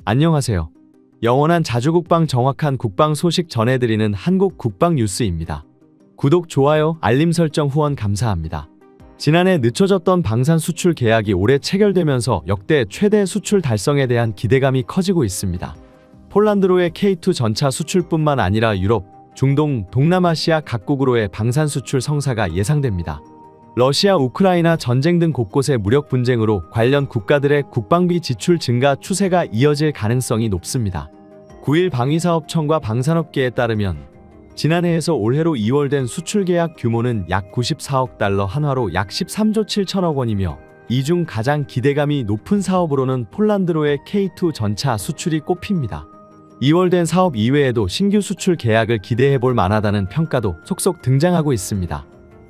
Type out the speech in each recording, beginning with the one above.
안녕하세요. 영원한 자주국방 정확한 국방 소식 전해드리는 한국 국방 뉴스입니다. 구독, 좋아요, 알림 설정 후원 감사합니다. 지난해 늦춰졌던 방산 수출 계약이 올해 체결되면서 역대 최대 수출 달성에 대한 기대감이 커지고 있습니다. 폴란드로의 K2 전차 수출뿐만 아니라 유럽, 중동, 동남아시아 각국으로의 방산 수출 성사가 예상됩니다. 러시아 우크라이나 전쟁 등 곳곳의 무력 분쟁으로 관련 국가들의 국방비 지출 증가 추세가 이어질 가능성이 높습니다. 9일 방위사업청과 방산업계에 따르면 지난해에서 올해로 2월 수출 계약 규모는 약 94억 달러, 한화로 약 13조 7천억 원이며 이 중 가장 기대감이 높은 사업으로는 폴란드로의 K2 전차 수출이 꼽힙니다. 2월 사업 이외에도 신규 수출 계약을 기대해볼 만하다는 평가도 속속 등장하고 있습니다.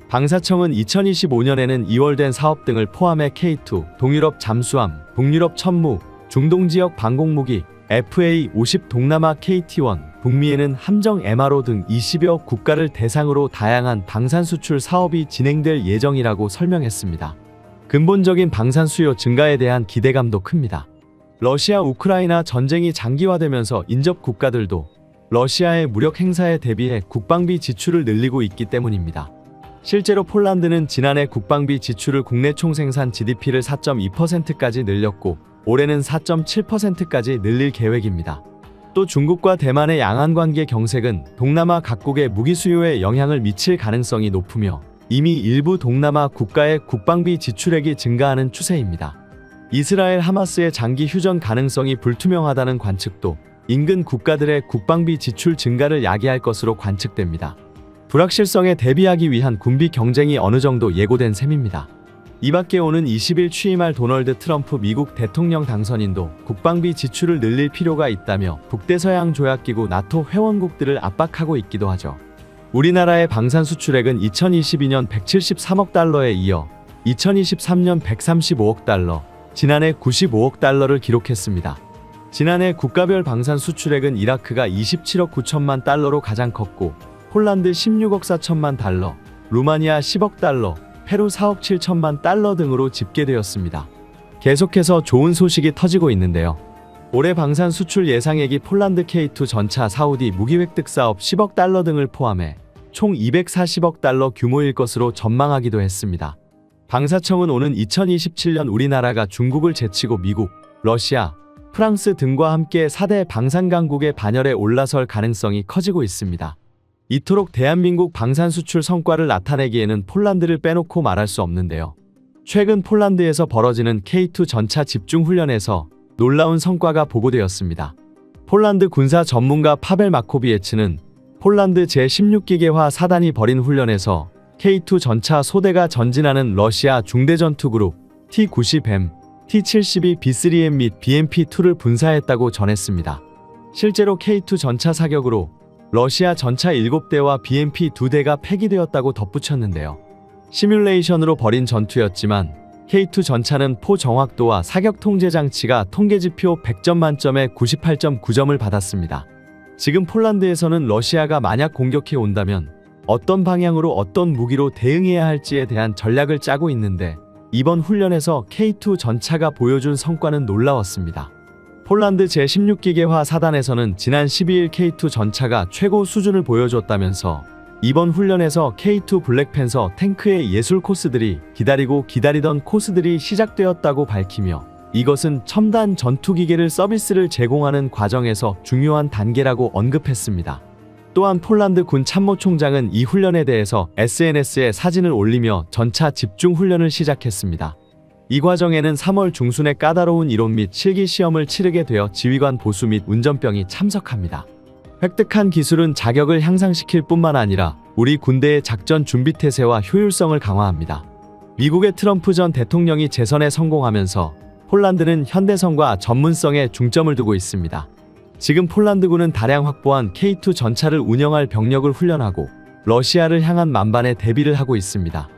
방사청은 2025년에는 2월 사업 등을 포함해 K2, 동유럽 잠수함, 북유럽 천무, 중동 지역 방공무기, FA-50 동남아 KT-1, 북미에는 함정 MRO 등 20여 국가를 대상으로 다양한 방산 수출 사업이 진행될 예정이라고 설명했습니다. 근본적인 방산 수요 증가에 대한 기대감도 큽니다. 러시아 우크라이나 전쟁이 장기화되면서 인접 국가들도 러시아의 무력 행사에 대비해 국방비 지출을 늘리고 있기 때문입니다. 실제로 폴란드는 지난해 국방비 지출을 국내 총생산 GDP를 4.2%까지 늘렸고 올해는 4.7%까지 늘릴 계획입니다. 또 중국과 대만의 양안관계 경색은 동남아 각국의 무기 수요에 영향을 미칠 가능성이 높으며 이미 일부 동남아 국가의 국방비 지출액이 증가하는 추세입니다. 이스라엘 하마스의 장기 휴전 가능성이 불투명하다는 관측도 인근 국가들의 국방비 지출 증가를 야기할 것으로 관측됩니다. 불확실성에 대비하기 위한 군비 경쟁이 어느 정도 예고된 셈입니다. 이 밖에 오는 20일 취임할 도널드 트럼프 미국 대통령 당선인도 국방비 지출을 늘릴 필요가 있다며 북대서양 조약기구 나토 회원국들을 압박하고 있기도 하죠. 우리나라의 방산 수출액은 2022년 173억 달러에 이어 2023년 135억 달러, 지난해 95억 달러를 기록했습니다. 지난해 국가별 방산 수출액은 이라크가 27억 9천만 달러로 가장 컸고 폴란드 16억 4천만 달러, 루마니아 10억 달러, 페루 4억 7천만 달러 등으로 집계되었습니다. 계속해서 좋은 소식이 터지고 있는데요. 올해 방산 수출 예상액이 폴란드 K2 전차 사우디 무기 획득 사업 10억 달러 등을 포함해 총 240억 달러 규모일 것으로 전망하기도 했습니다. 방사청은 오는 2027년 우리나라가 중국을 제치고 미국, 러시아, 프랑스 등과 함께 4대 방산 강국의 반열에 올라설 가능성이 커지고 있습니다. 이토록 대한민국 방산 수출 성과를 나타내기에는 폴란드를 빼놓고 말할 수 없는데요. 최근 폴란드에서 벌어지는 K2 전차 집중훈련에서 놀라운 성과가 보고되었습니다. 폴란드 군사 전문가 파벨 마코비에츠는 폴란드 제16기계화 사단이 벌인 훈련에서 K2 전차 소대가 전진하는 러시아 중대전투그룹 T-90M, T-72 B3M 및 BMP-2를 분사했다고 전했습니다. 실제로 K2 전차 사격으로 러시아 전차 7대와 BMP 2대가 폐기되었다고 덧붙였는데요. 시뮬레이션으로 벌인 전투였지만 K2 전차는 포 정확도와 사격 통제 장치가 통계지표 100점 만점에 98.9점을 받았습니다. 지금 폴란드에서는 러시아가 만약 공격해 온다면 어떤 방향으로 어떤 무기로 대응해야 할지에 대한 전략을 짜고 있는데 이번 훈련에서 K2 전차가 보여준 성과는 놀라웠습니다. 폴란드 제16기계화 사단에서는 지난 12일 K2 전차가 최고 수준을 보여줬다면서 이번 훈련에서 K2 블랙팬서 탱크의 예술 코스들이 기다리던 코스들이 시작되었다고 밝히며 이것은 첨단 전투기계를 서비스를 제공하는 과정에서 중요한 단계라고 언급했습니다. 또한 폴란드 군 참모총장은 이 훈련에 대해서 SNS에 사진을 올리며 전차 집중훈련을 시작했습니다. 이 과정에는 3월 중순에 까다로운 이론 및 실기 시험을 치르게 되어 지휘관 보수 및 운전병이 참석합니다. 획득한 기술은 자격을 향상시킬 뿐만 아니라 우리 군대의 작전 준비 태세와 효율성을 강화합니다. 미국의 트럼프 전 대통령이 재선에 성공하면서 폴란드는 현대성과 전문성에 중점을 두고 있습니다. 지금 폴란드군은 다량 확보한 K2 전차를 운영할 병력을 훈련하고 러시아를 향한 만반의 대비를 하고 있습니다.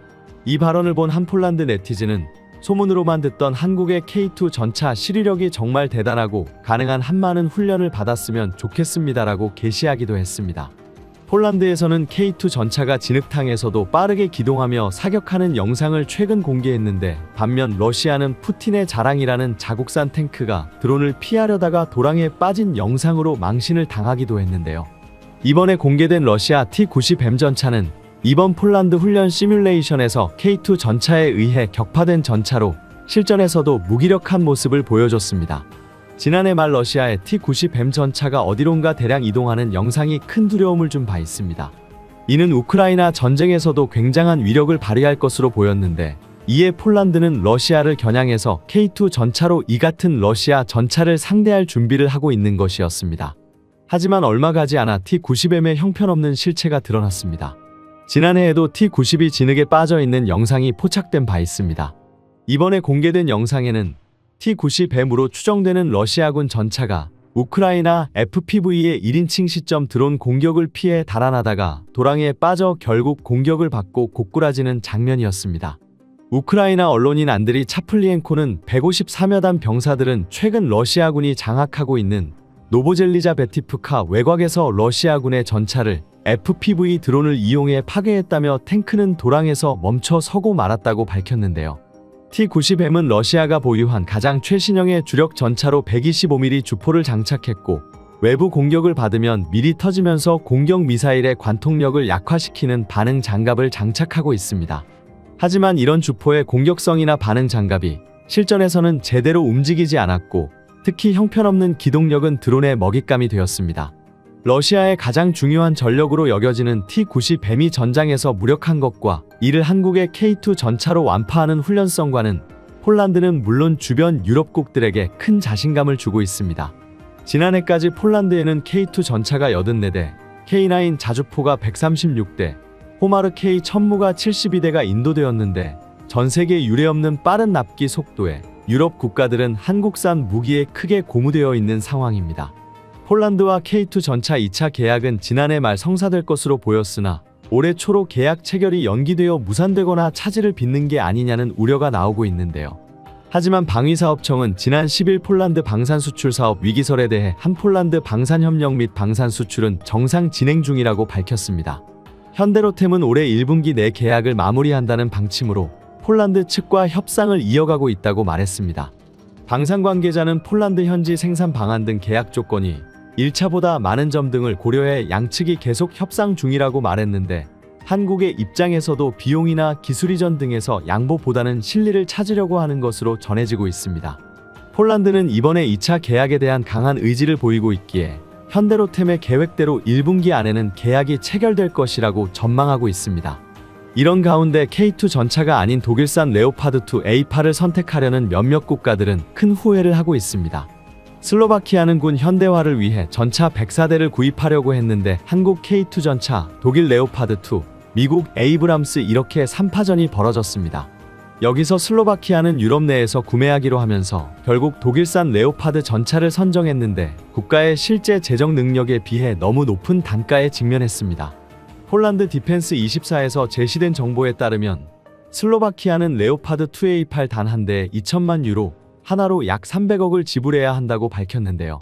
이 발언을 본 한 폴란드 네티즌은 소문으로만 듣던 한국의 K2 전차 실휘력이 정말 대단하고 가능한 한 많은 훈련을 받았으면 좋겠습니다라고 게시하기도 했습니다. 폴란드에서는 K2 전차가 진흙탕에서도 빠르게 기동하며 사격하는 영상을 최근 공개했는데, 반면 러시아는 푸틴의 자랑이라는 자국산 탱크가 드론을 피하려다가 도랑에 빠진 영상으로 망신을 당하기도 했는데요. 이번에 공개된 러시아 T-90M 전차는 이번 폴란드 훈련 시뮬레이션에서 K2 전차에 의해 격파된 전차로 실전에서도 무기력한 모습을 보여줬습니다. 지난해 말 러시아의 T-90M 전차가 어디론가 대량 이동하는 영상이 큰 두려움을 준 바 있습니다. 이는 우크라이나 전쟁에서도 굉장한 위력을 발휘할 것으로 보였는데, 이에 폴란드는 러시아를 겨냥해서 K2 전차로 이 같은 러시아 전차를 상대할 준비를 하고 있는 것이었습니다. 하지만 얼마 가지 않아 T-90M의 형편없는 실체가 드러났습니다. 지난해에도 T-90이 진흙에 빠져있는 영상이 포착된 바 있습니다. 이번에 공개된 영상에는 T-90M으로 추정되는 러시아군 전차가 우크라이나 FPV의 1인칭 시점 드론 공격을 피해 달아나다가 도랑에 빠져 결국 공격을 받고 고꾸라지는 장면이었습니다. 우크라이나 언론인 안드리 차플리엔코는 154여 단 병사들은 최근 러시아군이 장악하고 있는 노보젤리자베티프카 외곽에서 러시아군의 전차를 FPV 드론을 이용해 파괴했다며 탱크는 도랑에서 멈춰 서고 말았다고 밝혔는데요. T-90M은 러시아가 보유한 가장 최신형의 주력 전차로 125mm 주포를 장착했고, 외부 공격을 받으면 미리 터지면서 공격 미사일의 관통력을 약화시키는 반응 장갑을 장착하고 있습니다. 하지만 이런 주포의 공격성이나 반응 장갑이 실전에서는 제대로 움직이지 않았고, 특히 형편없는 기동력은 드론의 먹잇감이 되었습니다. 러시아의 가장 중요한 전력으로 여겨지는 T-90M이 전장에서 무력한 것과 이를 한국의 K2 전차로 완파하는 훈련성과는 폴란드는 물론 주변 유럽국들에게 큰 자신감을 주고 있습니다. 지난해까지 폴란드에는 K2 전차가 84대, K9 자주포가 136대, 호마르 K 천무가 72대가 인도되었는데, 전 세계 유례없는 빠른 납기 속도에 유럽 국가들은 한국산 무기에 크게 고무되어 있는 상황입니다. 폴란드와 K2 전차 2차 계약은 지난해 말 성사될 것으로 보였으나, 올해 초로 계약 체결이 연기되어 무산되거나 차질을 빚는 게 아니냐는 우려가 나오고 있는데요. 하지만 방위사업청은 지난 10일 폴란드 방산수출 사업 위기설에 대해 한 폴란드 방산협력 및 방산수출은 정상 진행 중이라고 밝혔습니다. 현대로템은 올해 1분기 내 계약을 마무리한다는 방침으로 폴란드 측과 협상을 이어가고 있다고 말했습니다. 방산 관계자는 폴란드 현지 생산 방안 등 계약 조건이 1차보다 많은 점 등을 고려해 양측이 계속 협상 중이라고 말했는데, 한국의 입장에서도 비용이나 기술 이전 등에서 양보보다는 실리를 찾으려고 하는 것으로 전해지고 있습니다. 폴란드는 이번에 2차 계약에 대한 강한 의지를 보이고 있기에 현대로템의 계획대로 1분기 안에는 계약이 체결될 것이라고 전망하고 있습니다. 이런 가운데 K2 전차가 아닌 독일산 레오파드2 A8을 선택하려는 몇몇 국가들은 큰 후회를 하고 있습니다. 슬로바키아는 군 현대화를 위해 전차 104대를 구입하려고 했는데 한국 K2 전차, 독일 레오파드2, 미국 에이브람스 이렇게 3파전이 벌어졌습니다. 여기서 슬로바키아는 유럽 내에서 구매하기로 하면서 결국 독일산 레오파드 전차를 선정했는데, 국가의 실제 재정 능력에 비해 너무 높은 단가에 직면했습니다. 폴란드 디펜스 24에서 제시된 정보에 따르면 슬로바키아는 레오파드 2A8 단 한 대에 2천만 유로, 하나로 약 300억을 지불해야 한다고 밝혔는데요.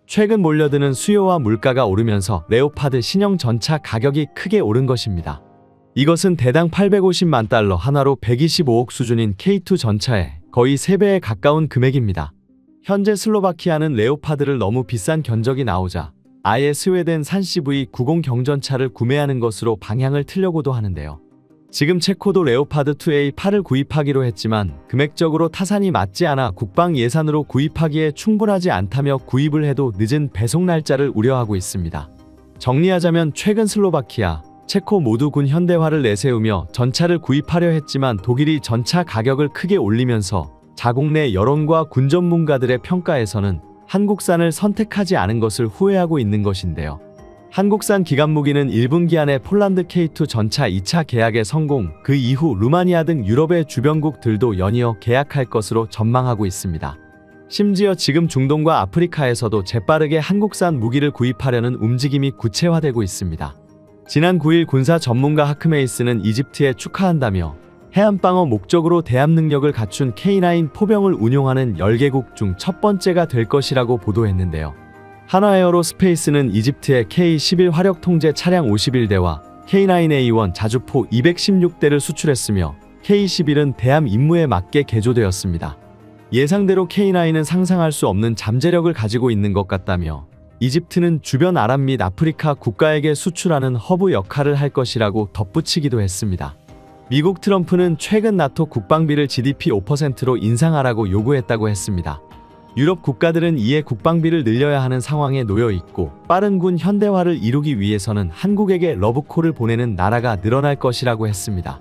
최근 몰려드는 수요와 물가가 오르면서 레오파드 신형 전차 가격이 크게 오른 것입니다. 이것은 대당 850만 달러, 하나로 125억 수준인 K2 전차의 거의 3배에 가까운 금액입니다. 현재 슬로바키아는 레오파드를 너무 비싼 견적이 나오자 아예 스웨덴 산 CV90 경전차를 구매하는 것으로 방향을 틀려고도 하는데요. 지금 체코도 레오파드 2A8을 구입하기로 했지만 금액적으로 타산이 맞지 않아 국방 예산으로 구입하기에 충분하지 않다며 구입을 해도 늦은 배송 날짜를 우려하고 있습니다. 정리하자면 최근 슬로바키아, 체코 모두 군 현대화를 내세우며 전차를 구입하려 했지만 독일이 전차 가격을 크게 올리면서 자국 내 여론과 군 전문가들의 평가에서는 한국산을 선택하지 않은 것을 후회하고 있는 것인데요. 한국산 기관무기는 1분기 안에 폴란드 K2 전차 2차 계약의 성공, 그 이후 루마니아 등 유럽의 주변국들도 연이어 계약할 것으로 전망하고 있습니다. 심지어 지금 중동과 아프리카에서도 재빠르게 한국산 무기를 구입하려는 움직임이 구체화되고 있습니다. 지난 9일 군사 전문가 하크메이스는 이집트에 축하한다며 해안방어 목적으로 대함 능력을 갖춘 K9 포병을 운용하는 10개국 중 첫 번째가 될 것이라고 보도했는데요. 한화에어로스페이스는 이집트의 K-11 화력 통제 차량 51대와 K9A1 자주포 216대를 수출했으며 K-11은 대함 임무에 맞게 개조되었습니다. 예상대로 K9은 상상할 수 없는 잠재력을 가지고 있는 것 같다며 이집트는 주변 아랍 및 아프리카 국가에게 수출하는 허브 역할을 할 것이라고 덧붙이기도 했습니다. 미국 트럼프는 최근 나토 국방비를 GDP 5%로 인상하라고 요구했다고 했습니다. 유럽 국가들은 이에 국방비를 늘려야 하는 상황에 놓여 있고 빠른 군 현대화를 이루기 위해서는 한국에게 러브콜을 보내는 나라가 늘어날 것이라고 했습니다.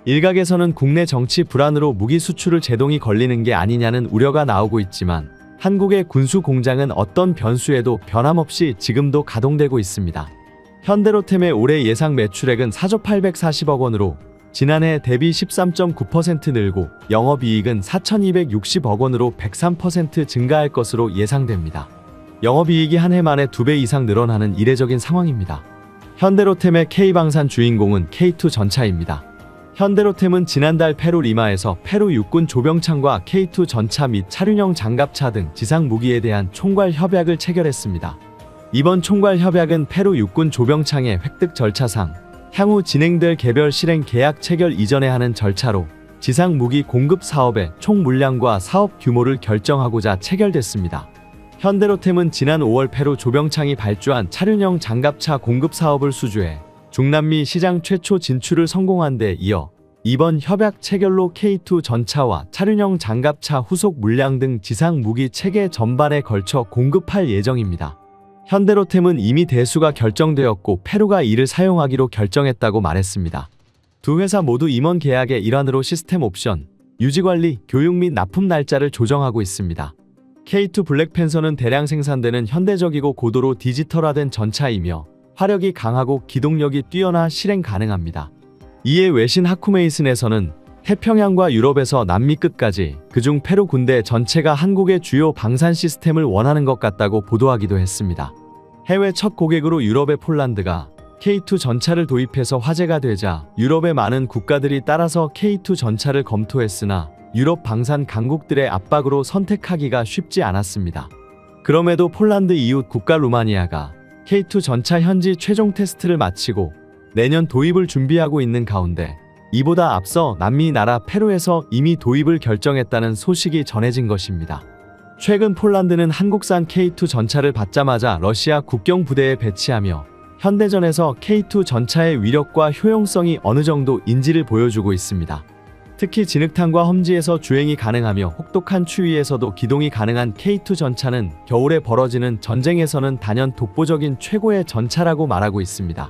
일각에서는 국내 정치 불안으로 무기 수출을 제동이 걸리는 게 아니냐는 우려가 나오고 있지만 한국의 군수 공장은 어떤 변수에도 변함없이 지금도 가동되고 있습니다. 현대로템의 올해 예상 매출액은 4조 840억 원으로 지난해 대비 13.9% 늘고 영업이익은 4,260억 원으로 103% 증가할 것으로 예상됩니다. 영업이익이 한 해 만에 2배 이상 늘어나는 이례적인 상황입니다. 현대로템의 K방산 주인공은 K2 전차입니다. 현대로템은 지난달 페루 리마에서 페루 육군 조병창과 K2 전차 및 차륜형 장갑차 등 지상 무기에 대한 총괄 협약을 체결했습니다. 이번 총괄 협약은 페루 육군 조병창의 획득 절차상 향후 진행될 개별 실행 계약 체결 이전에 하는 절차로 지상 무기 공급 사업의 총 물량과 사업 규모를 결정하고자 체결됐습니다. 현대로템은 지난 5월 페루 조병창이 발주한 차륜형 장갑차 공급 사업을 수주해 중남미 시장 최초 진출을 성공한 데 이어 이번 협약 체결로 K2 전차와 차륜형 장갑차 후속 물량 등 지상 무기 체계 전반에 걸쳐 공급할 예정입니다. 현대로템은 이미 대수가 결정되었고 페루가 이를 사용하기로 결정했다고 말했습니다. 두 회사 모두 임원 계약의 일환으로 시스템 옵션, 유지관리, 교육 및 납품 날짜를 조정하고 있습니다. K2 블랙팬서는 대량 생산되는 현대적이고 고도로 디지털화된 전차이며 화력이 강하고 기동력이 뛰어나 실행 가능합니다. 이에 외신 하쿠메이슨에서는 태평양과 유럽에서 남미 끝까지 그중 페루 군대 전체가 한국의 주요 방산 시스템을 원하는 것 같다고 보도하기도 했습니다. 해외 첫 고객으로 유럽의 폴란드가 K2 전차를 도입해서 화제가 되자 유럽의 많은 국가들이 따라서 K2 전차를 검토했으나 유럽 방산 강국들의 압박으로 선택하기가 쉽지 않았습니다. 그럼에도 폴란드 이웃 국가 루마니아가 K2 전차 현지 최종 테스트를 마치고 내년 도입을 준비하고 있는 가운데 이보다 앞서 남미 나라 페루에서 이미 도입을 결정했다는 소식이 전해진 것입니다. 최근 폴란드는 한국산 K2 전차를 받자마자 러시아 국경 부대에 배치하며 현대전에서 K2 전차의 위력과 효용성이 어느 정도 인지를 보여주고 있습니다. 특히 진흙탕과 험지에서 주행이 가능하며 혹독한 추위에서도 기동이 가능한 K2 전차는 겨울에 벌어지는 전쟁에서는 단연 독보적인 최고의 전차라고 말하고 있습니다.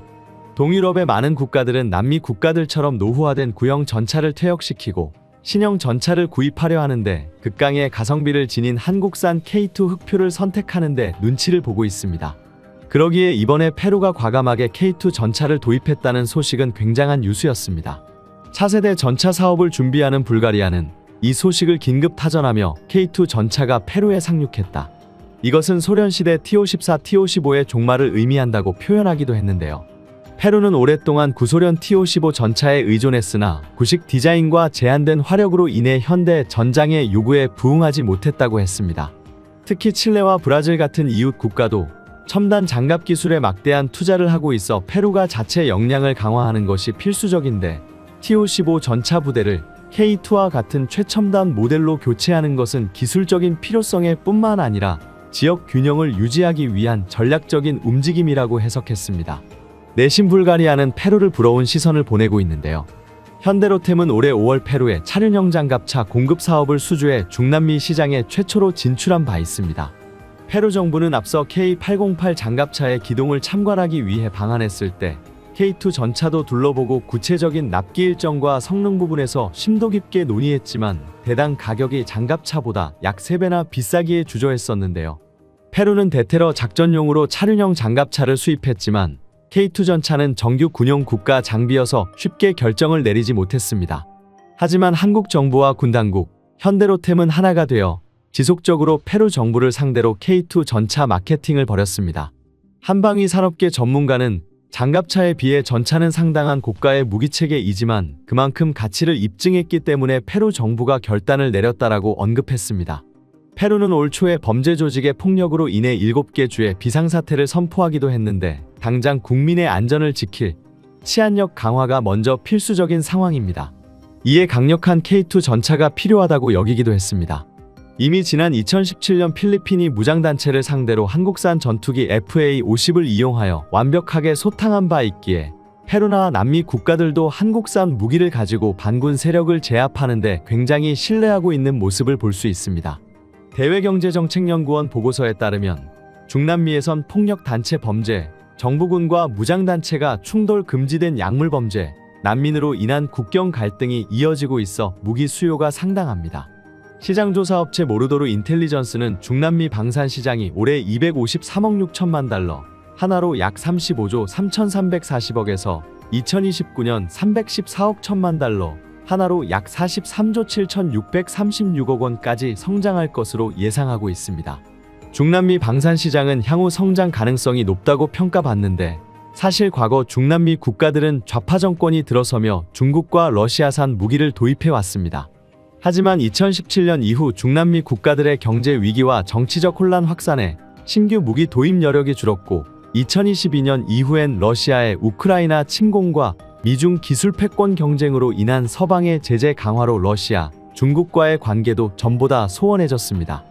동유럽의 많은 국가들은 남미 국가들처럼 노후화된 구형 전차를 퇴역시키고 신형 전차를 구입하려 하는데 극강의 가성비를 지닌 한국산 K2 흑표를 선택하는데 눈치를 보고 있습니다. 그러기에 이번에 페루가 과감하게 K2 전차를 도입했다는 소식은 굉장한 뉴스였습니다. 차세대 전차 사업을 준비하는 불가리아는 이 소식을 긴급 타전하며 K2 전차가 페루에 상륙했다. 이것은 소련시대 T-54, T-55의 종말을 의미한다고 표현하기도 했는데요. 페루는 오랫동안 구소련 T-55 전차에 의존했으나 구식 디자인과 제한된 화력으로 인해 현대 전장의 요구에 부응하지 못했다고 했습니다. 특히 칠레와 브라질 같은 이웃 국가도 첨단 장갑 기술에 막대한 투자를 하고 있어 페루가 자체 역량을 강화하는 것이 필수적인데 T-55 전차 부대를 K2와 같은 최첨단 모델로 교체하는 것은 기술적인 필요성에 뿐만 아니라 지역 균형을 유지하기 위한 전략적인 움직임이라고 해석했습니다. 내심 불가리아는 페루를 부러운 시선을 보내고 있는데요. 현대로템은 올해 5월 페루에 차륜형 장갑차 공급 사업을 수주해 중남미 시장에 최초로 진출한 바 있습니다. 페루 정부는 앞서 K808 장갑차의 기동을 참관하기 위해 방한했을 때 K2 전차도 둘러보고 구체적인 납기 일정과 성능 부분에서 심도 깊게 논의했지만 대당 가격이 장갑차보다 약 3배나 비싸기에 주저했었는데요. 페루는 대테러 작전용으로 차륜형 장갑차를 수입했지만 K2 전차는 정규 군용 국가 장비여서 쉽게 결정을 내리지 못했습니다. 하지만 한국 정부와 군 당국, 현대로템은 하나가 되어 지속적으로 페루 정부를 상대로 K2 전차 마케팅을 벌였습니다. 한방위 산업계 전문가는 장갑차에 비해 전차는 상당한 고가의 무기체계이지만 그만큼 가치를 입증했기 때문에 페루 정부가 결단을 내렸다라고 언급했습니다. 페루는 올 초에 범죄 조직의 폭력으로 인해 7개 주에 비상사태를 선포하기도 했는데 당장 국민의 안전을 지킬 치안력 강화가 먼저 필수적인 상황입니다. 이에 강력한 K2 전차가 필요하다고 여기기도 했습니다. 이미 지난 2017년 필리핀이 무장단체를 상대로 한국산 전투기 FA-50을 이용하여 완벽하게 소탕한 바 있기에 페루나 남미 국가들도 한국산 무기를 가지고 반군 세력을 제압하는 데 굉장히 신뢰하고 있는 모습을 볼 수 있습니다. 대외경제정책연구원 보고서에 따르면 중남미에선 폭력단체 범죄, 정부군과 무장단체가 충돌 금지된 약물범죄, 난민으로 인한 국경 갈등이 이어지고 있어 무기 수요가 상당합니다. 시장조사업체 모르도르 인텔리전스는 중남미 방산 시장이 올해 253억 6천만 달러, 하나로 약 35조 3,340억에서 2029년 314억 1천만 달러, 하나로 약 43조 7,636억 원까지 성장할 것으로 예상하고 있습니다. 중남미 방산 시장은 향후 성장 가능성이 높다고 평가받는데 사실 과거 중남미 국가들은 좌파 정권이 들어서며 중국과 러시아산 무기를 도입해 왔습니다. 하지만 2017년 이후 중남미 국가들의 경제 위기와 정치적 혼란 확산에 신규 무기 도입 여력이 줄었고 2022년 이후엔 러시아의 우크라이나 침공과 미중 기술 패권 경쟁으로 인한 서방의 제재 강화로 러시아, 중국과의 관계도 전보다 소원해졌습니다.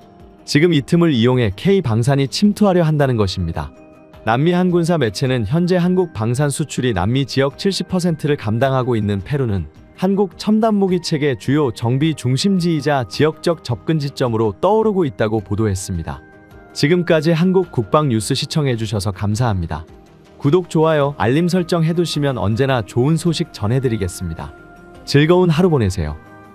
지금 이 틈을 이용해 K방산이 침투하려 한다는 것입니다. 남미 한군사 매체는 현재 한국 방산 수출이 남미 지역 70%를 감당하고 있는 페루는 한국 첨단무기 체계 주요 정비 중심지이자 지역적 접근 지점으로 떠오르고 있다고 보도했습니다. 지금까지 한국 국방 뉴스 시청해주셔서 감사합니다. 구독, 좋아요, 알림 설정 해두시면 언제나 좋은 소식 전해드리겠습니다. 즐거운 하루 보내세요.